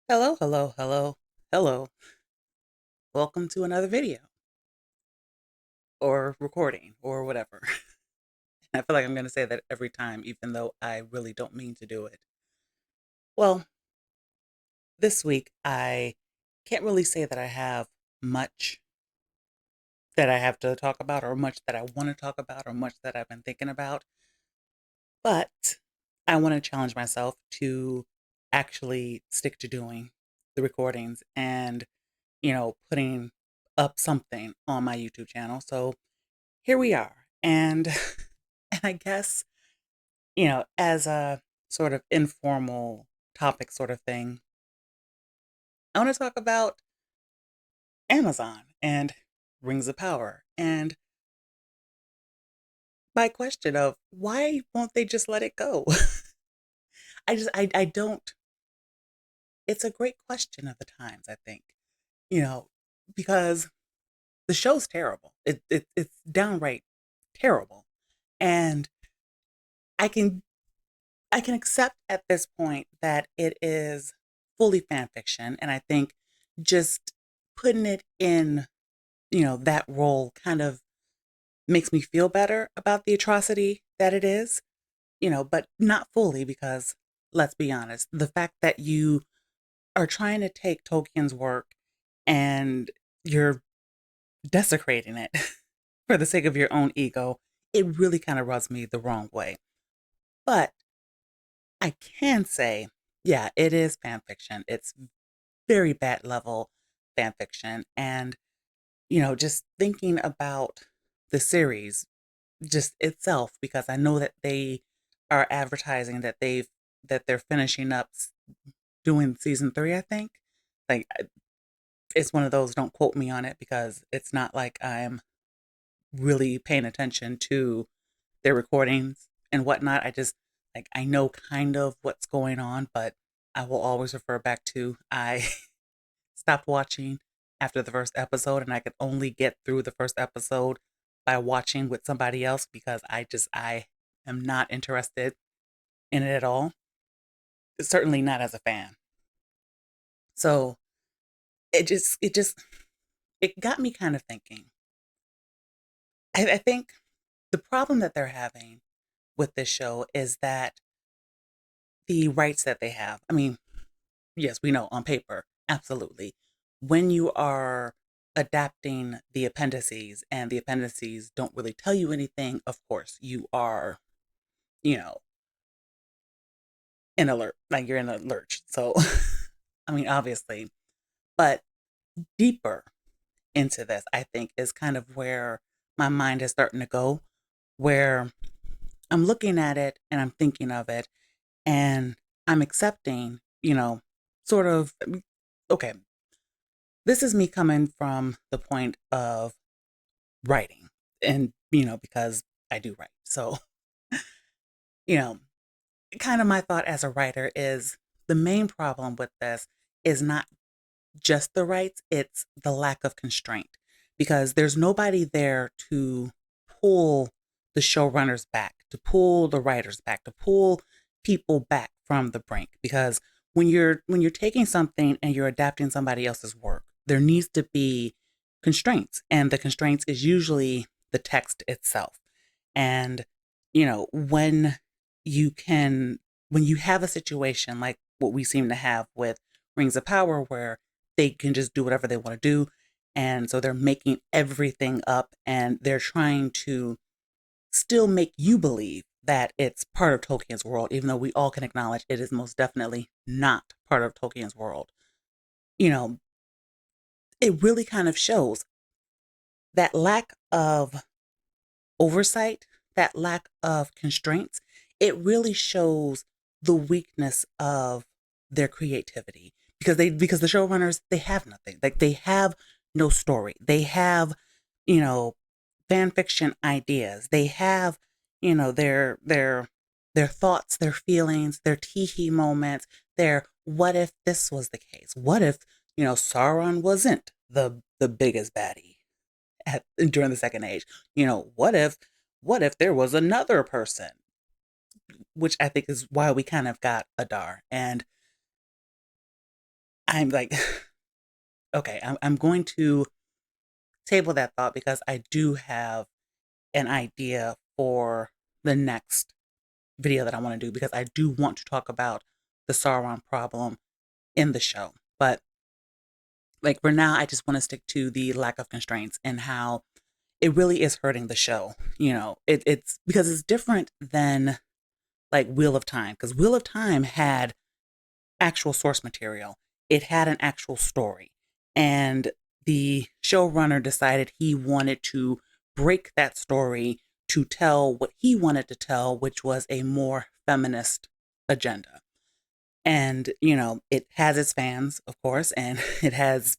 Hello, hello, hello, hello. Welcome to another video or recording or whatever. I feel like I'm going to say that every time, even though I really don't mean to do it. Well, this week I can't really say that I have much that I have to talk about or much that I want to talk about or much that I've been thinking about, but I want to challenge myself to actually stick to doing the recordings and, putting up something on my YouTube channel. So here we are. And and I guess, as a sort of informal topic sort of thing, I want to talk about Amazon and Rings of Power. And my question of why won't they just let it go? I don't, it's a great question of the times, I think, you know, because the show's terrible. It's downright terrible. And I can I can accept at this point that it is fully fan fiction, and I think just putting it in, that role kind of makes me feel better about the atrocity that it is, but not fully because let's be honest, the fact that you are trying to take Tolkien's work and you're desecrating it for the sake of your own ego, it really kind of rubs me the wrong way. But I can say, yeah, it is fan fiction. It's very bad level fan fiction. And, just thinking about the series just itself, because I know that they are advertising that they're finishing up doing season three, I think. Like it's one of those, don't quote me on it because it's not like I'm really paying attention to their recordings and whatnot. I just like I know kind of what's going on, but I will always refer back to I stopped watching after the first episode and I could only get through the first episode by watching with somebody else because I am not interested in it at all. Certainly not as a fan. So it got me kind of thinking. I think the problem that they're having with this show is that the rights that they have. I mean, yes, we know on paper, absolutely. When you are adapting the appendices and the appendices don't really tell you anything, of course, you are, you know, in alert, like you're in a lurch. So, I mean, obviously, but deeper into this, I think, is kind of where my mind is starting to go, where I'm looking at it and I'm thinking of it and I'm accepting, sort of, okay, this is me coming from the point of writing and, because I do write. So, you know, kind of my thought as a writer is the main problem with this is not just the rights, it's the lack of constraint because there's nobody there to pull the showrunners back, to pull the writers back, to pull people back from the brink because when you're taking something and you're adapting somebody else's work, there needs to be constraints and the constraints is usually the text itself. And when you can when you have a situation like what we seem to have with Rings of Power where they can just do whatever they want to do. And so they're making everything up and they're trying to still make you believe that it's part of Tolkien's world, even though we all can acknowledge it is most definitely not part of Tolkien's world. You know, it really kind of shows that lack of oversight, that lack of constraints. It really shows the weakness of their creativity because the showrunners they have nothing. Like they have no story. They have, you know, fan fiction ideas. They have, their thoughts, their feelings, their teehee moments, their what if this was the case? What if, Sauron wasn't the biggest baddie during the second age? What if there was another person? Which I think is why we kind of got Adar. And I'm like, okay, I'm going to table that thought because I do have an idea for the next video that I want to do because I do want to talk about the Sauron problem in the show. But like for now, I just want to stick to the lack of constraints and how it really is hurting the show. It's because it's different than like Wheel of Time because Wheel of Time had actual source material. It had an actual story. And the showrunner decided he wanted to break that story to tell what he wanted to tell, which was a more feminist agenda. And, it has its fans, of course, and it has,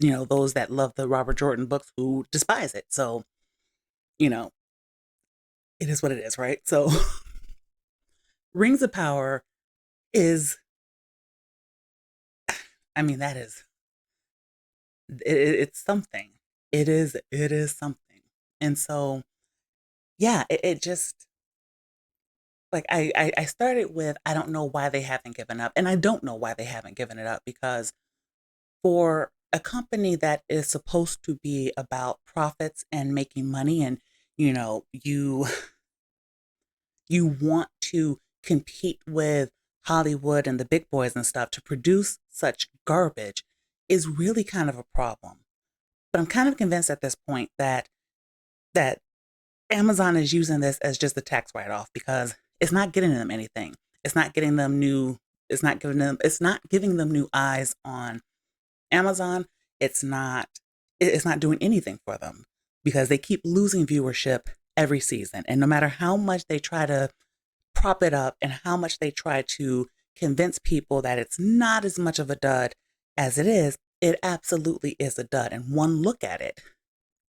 those that love the Robert Jordan books who despise it. So, you know, it is what it is, right? So, Rings of Power is, I mean, that is it's something. It is something. And so, yeah, it just like I started with I don't know why they haven't given up, and I don't know why they haven't given it up because for a company that is supposed to be about profits and making money, and you you want to compete with Hollywood and the big boys and stuff to produce such garbage is really kind of a problem. But I'm kind of convinced at this point that Amazon is using this as just a tax write-off because it's not getting them anything. It's not getting them new. It's not giving them new eyes on Amazon. It's not. It's not doing anything for them because they keep losing viewership every season, and no matter how much they try to prop it up and how much they try to convince people that it's not as much of a dud as it is, it absolutely is a dud. And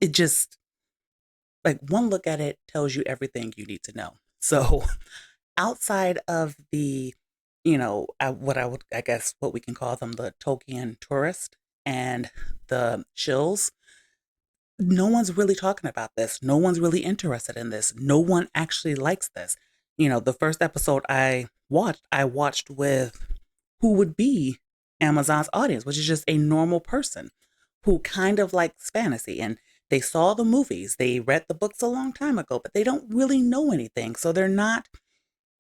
it just one look at it tells you everything you need to know. So outside of what I would, I guess, what we can call them, the Tolkien tourist and the shills, no one's really talking about this. No one's really interested in this. No one actually likes this. The first episode I watched with who would be Amazon's audience, which is just a normal person who kind of likes fantasy. And they saw the movies, they read the books a long time ago, but they don't really know anything. So they're not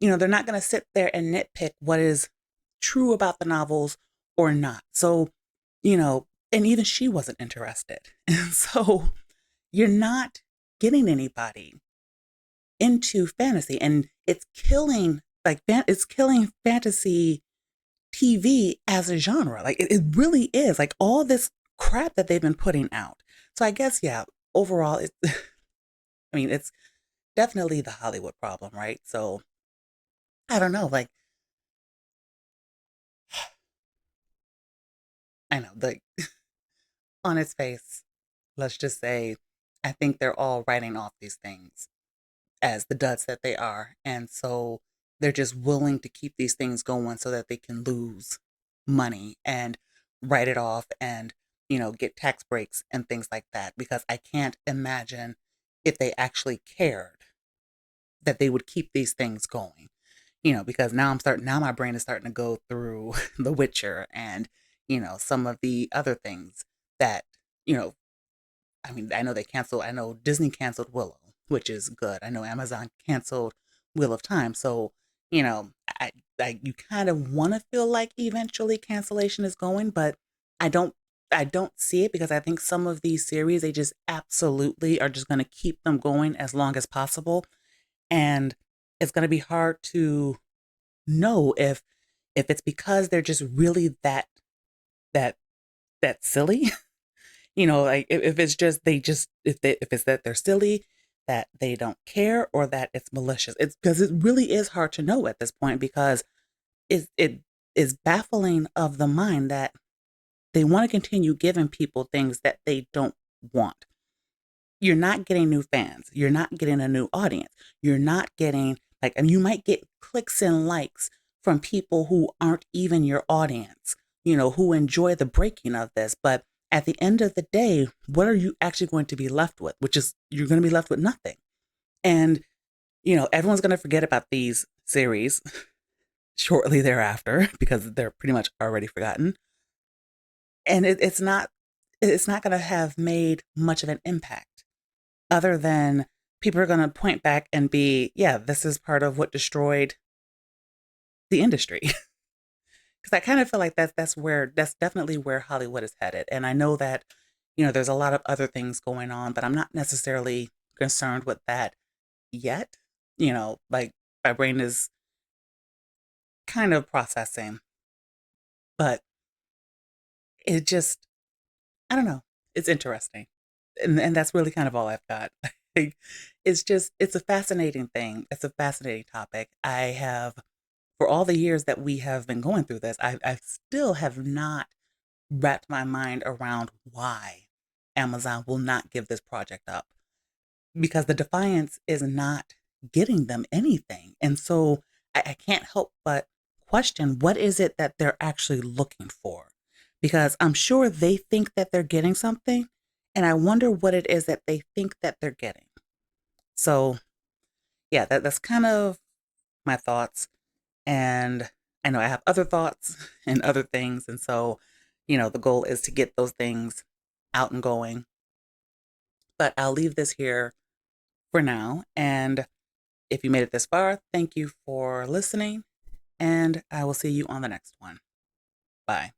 going to sit there and nitpick what is true about the novels or not. So, and even she wasn't interested. And so you're not getting anybody into fantasy, and it's killing fantasy TV as a genre. Like it really is like all this crap that they've been putting out. So I guess, yeah, overall I mean, it's definitely the Hollywood problem, right? So I don't know, like I know, like on its face, let's just say I think they're all writing off these things as the duds that they are. And so they're just willing to keep these things going so that they can lose money and write it off and, get tax breaks and things like that. Because I can't imagine if they actually cared that they would keep these things going. Because now my brain is starting to go through The Witcher and, some of the other things that, you know, I mean, I know Disney canceled Willow, which is good. I know Amazon canceled Wheel of Time. So, I, you kind of want to feel like eventually cancellation is going, but I don't, I don't see it because I think some of these series, they just absolutely are just going to keep them going as long as possible. And it's going to be hard to know if it's because they're just really that, that silly. Like if it's just if it's that they're silly, that they don't care, or that it's malicious. It's because it really is hard to know at this point because it is baffling of the mind that they want to continue giving people things that they don't want. You're not getting new fans. You're not getting a new audience. You're not getting and you might get clicks and likes from people who aren't even your audience, who enjoy the breaking of this. But at the end of the day, what are you actually going to be left with? Which is you're going to be left with nothing. And, everyone's going to forget about these series shortly thereafter because they're pretty much already forgotten. And it's not going to have made much of an impact other than people are going to point back and be, yeah, this is part of what destroyed the industry. Because I kind of feel like that's definitely where Hollywood is headed. And I know that, there's a lot of other things going on, but I'm not necessarily concerned with that yet. Like my brain is kind of processing, but it just, I don't know. It's interesting. And that's really kind of all I've got. Like, it's a fascinating thing. It's a fascinating topic. I have, for all the years that we have been going through this, I still have not wrapped my mind around why Amazon will not give this project up, because the defiance is not getting them anything. And so I can't help but question, what is it that they're actually looking for? Because I'm sure they think that they're getting something. And I wonder what it is that they think that they're getting. So, yeah, that's kind of my thoughts. And I know I have other thoughts and other things. And so, the goal is to get those things out and going. But I'll leave this here for now. And if you made it this far, thank you for listening. And I will see you on the next one. Bye.